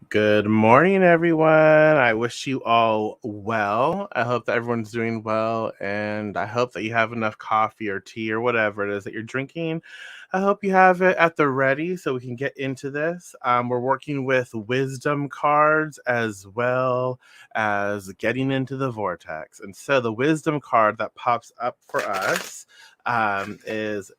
Good morning, everyone. I wish you all well. I hope that everyone's doing well, and I hope that you have enough coffee or tea or whatever it is that you're drinking. I hope you have it at the ready so we can get into this. We're working with wisdom cards as well as getting into the vortex. And so the wisdom card that pops up for us is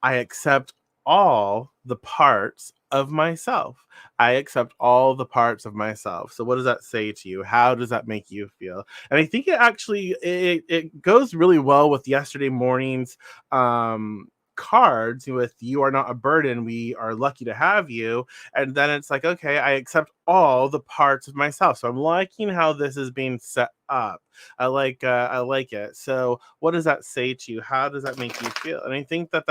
I accept all the parts of myself. I accept all the parts of myself. So what does that say to you? How does that make you feel? And I think it goes really well with yesterday morning's cards with you are not a burden, we are lucky to have you. And then it's like, okay, I accept all the parts of myself. So I'm liking how this is being set up. I like it. So what does that say to you? How does that make you feel? And I think that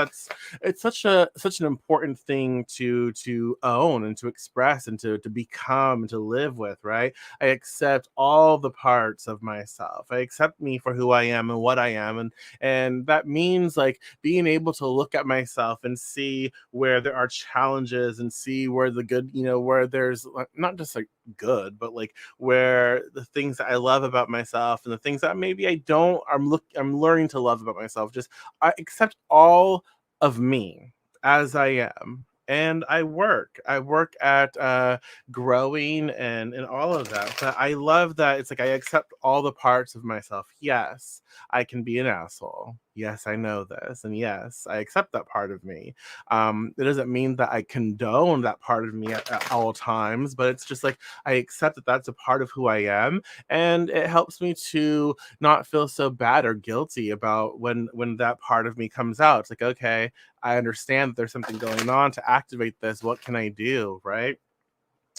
it's such an important thing to own and to express and to become and to live with, right? I accept all the parts of myself. I accept me for who I am and what I am, and that means like being able to look at myself and see where there are challenges and see where the good, where there's like, not just like good, but like where the things that I love about myself and the things that maybe I don't, I'm learning to love about myself. Just I accept all of me as I am. And I work at growing and all of that. But I love that it's like I accept all the parts of myself. Yes, I can be an asshole. Yes, I know this. And yes, I accept that part of me. It doesn't mean that I condone that part of me at all times, but it's just like I accept that that's a part of who I am. And it helps me to not feel so bad or guilty about when that part of me comes out. It's like, okay, I understand that there's something going on to activate this. What can I do? Right.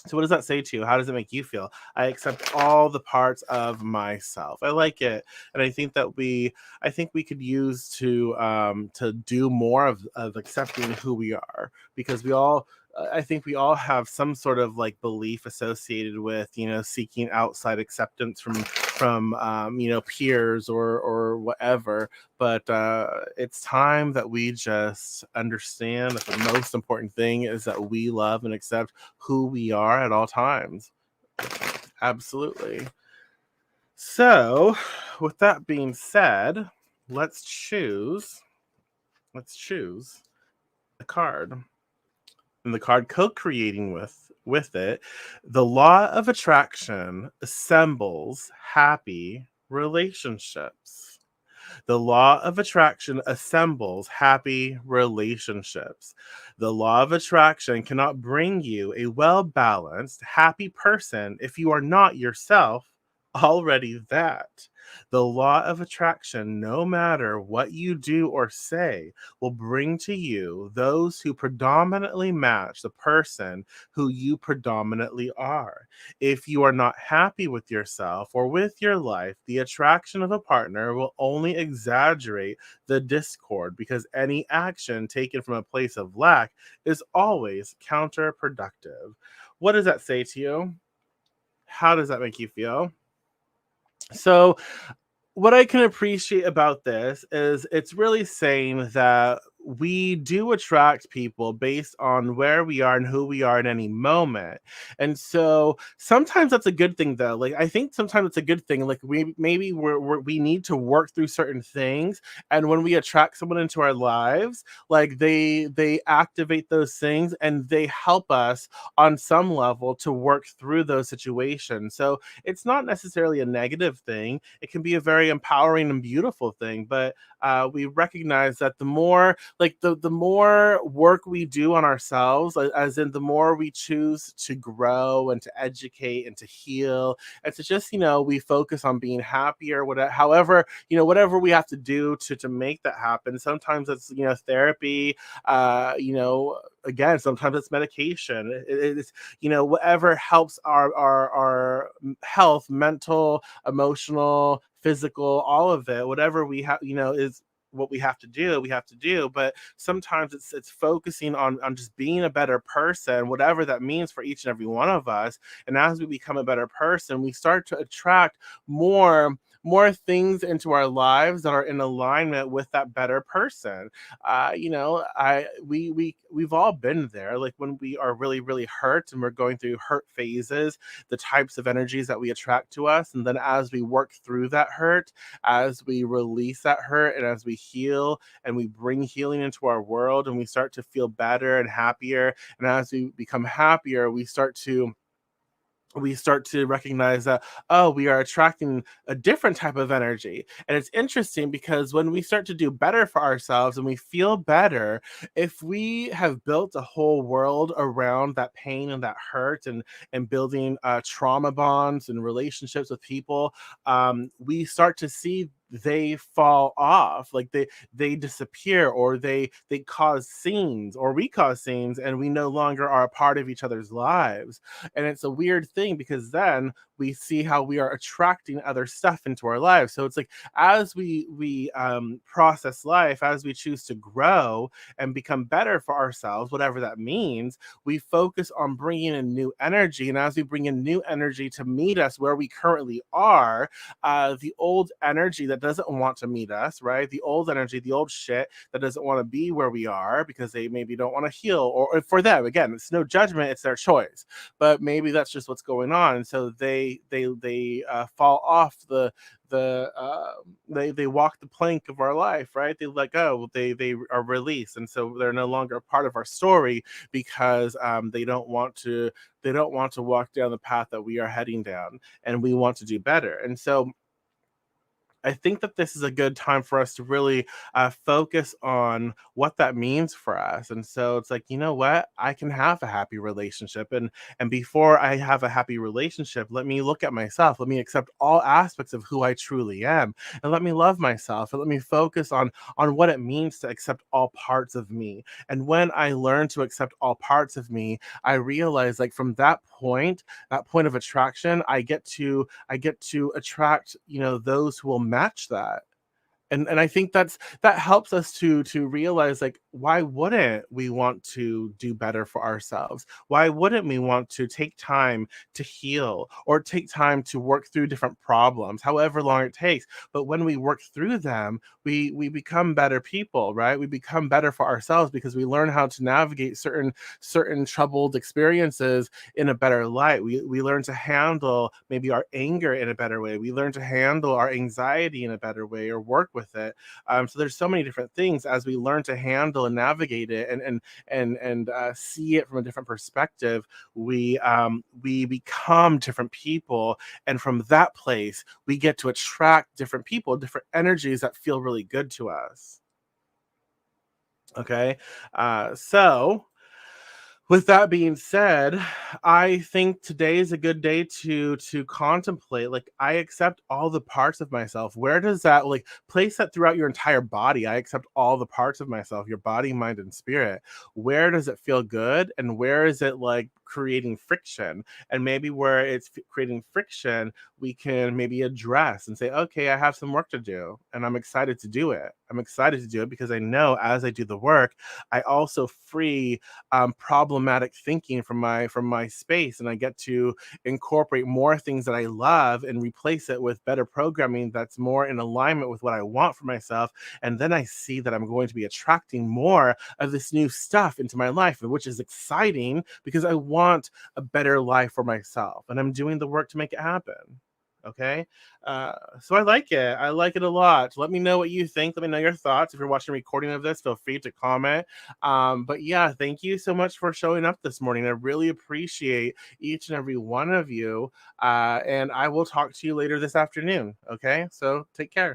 So what does that say to you? How does it make you feel? I accept all the parts of myself. I like it. And I think we could use to do more of accepting who we are because I think we all have some sort of like belief associated with, seeking outside acceptance from peers or whatever. But it's time that we just understand that the most important thing is that we love and accept who we are at all times. Absolutely. So, with that being said, let's choose let's choose a card. And the card co-creating with it, the law of attraction assembles happy relationships. The law of attraction assembles happy relationships. The law of attraction cannot bring you a well balanced, happy person if you are not yourself already that. The law of attraction, no matter what you do or say, will bring to you those who predominantly match the person who you predominantly are. If you are not happy with yourself or with your life, the attraction of a partner will only exaggerate the discord because any action taken from a place of lack is always counterproductive. What does that say to you? How does that make you feel? So, what I can appreciate about this is it's really saying that we do attract people based on where we are and who we are in any moment. And so sometimes that's a good thing though. Like I think sometimes it's a good thing. Like we need to work through certain things, and when we attract someone into our lives, like they activate those things and they help us on some level to work through those situations. So it's not necessarily a negative thing. It can be a very empowering and beautiful thing. But we recognize that the more work we do on ourselves, as in the more we choose to grow and to educate and to heal and to just we focus on being happier, whatever, however, whatever we have to do to make that happen. Sometimes it's therapy, again, sometimes it's medication. It's whatever helps our health, mental, emotional, physical, all of it, whatever we have, is what we have to do. But sometimes it's focusing on just being a better person, whatever that means for each and every one of us. And as we become a better person, we start to attract more more things into our lives that are in alignment with that better person. We've all been there. Like when we are really really hurt and we're going through hurt phases, the types of energies that we attract to us, and then as we work through that hurt, as we release that hurt, and as we heal and we bring healing into our world, and we start to feel better and happier, and as we become happier, we start to recognize that, oh, we are attracting a different type of energy. And it's interesting because when we start to do better for ourselves and we feel better, if we have built a whole world around that pain and that hurt, and building trauma bonds and relationships with people, we start to see they fall off, like they disappear, or they cause scenes, or we cause scenes, and we no longer are a part of each other's lives. And it's a weird thing because then we see how we are attracting other stuff into our lives. So it's like, as we process life, as we choose to grow and become better for ourselves, whatever that means, we focus on bringing in new energy. And as we bring in new energy to meet us where we currently are, the old energy that doesn't want to meet us, right, the old energy, the old shit that doesn't want to be where we are because they maybe don't want to heal, or for them, again, it's no judgment, it's their choice, but maybe that's just what's going on. And so they fall off they walk the plank of our life, right? They let go, they are released, and so they're no longer a part of our story because they don't want to walk down the path that we are heading down, and we want to do better. And so I think that this is a good time for us to really focus on what that means for us. And so it's like, you know what? I can have a happy relationship, and before I have a happy relationship, let me look at myself. Let me accept all aspects of who I truly am, and let me love myself, and let me focus on what it means to accept all parts of me. And when I learn to accept all parts of me, I realize, like, from that point of attraction, I get to attract, those who will match that. And I think that helps us to realize, like, why wouldn't we want to do better for ourselves? Why wouldn't we want to take time to heal, or take time to work through different problems, however long it takes? But when we work through them, we become better people, right? We become better for ourselves because we learn how to navigate certain troubled experiences in a better light. We learn to handle maybe our anger in a better way. We learn to handle our anxiety in a better way, or work with it. So there's so many different things as we learn to handle and navigate it, and see it from a different perspective. We become different people, and from that place, we get to attract different people, different energies that feel really good to us. Okay, so with that being said, I think today is a good day to contemplate, like, I accept all the parts of myself. Where does that, like, place that throughout your entire body? I accept all the parts of myself, your body, mind, and spirit. Where does it feel good, and where is it, like, creating friction? And maybe where it's creating friction, we can maybe address and say, okay, I have some work to do, and I'm excited to do it. I'm excited to do it because I know as I do the work, I also free problematic thinking from my space, and I get to incorporate more things that I love and replace it with better programming that's more in alignment with what I want for myself. And then I see that I'm going to be attracting more of this new stuff into my life, which is exciting because I want a better life for myself, and I'm doing the work to make it happen. Okay. So I like it. I like it a lot. Let me know what you think. Let me know your thoughts. If you're watching a recording of this, feel free to comment. But yeah, thank you so much for showing up this morning. I really appreciate each and every one of you. And I will talk to you later this afternoon. Okay. So take care.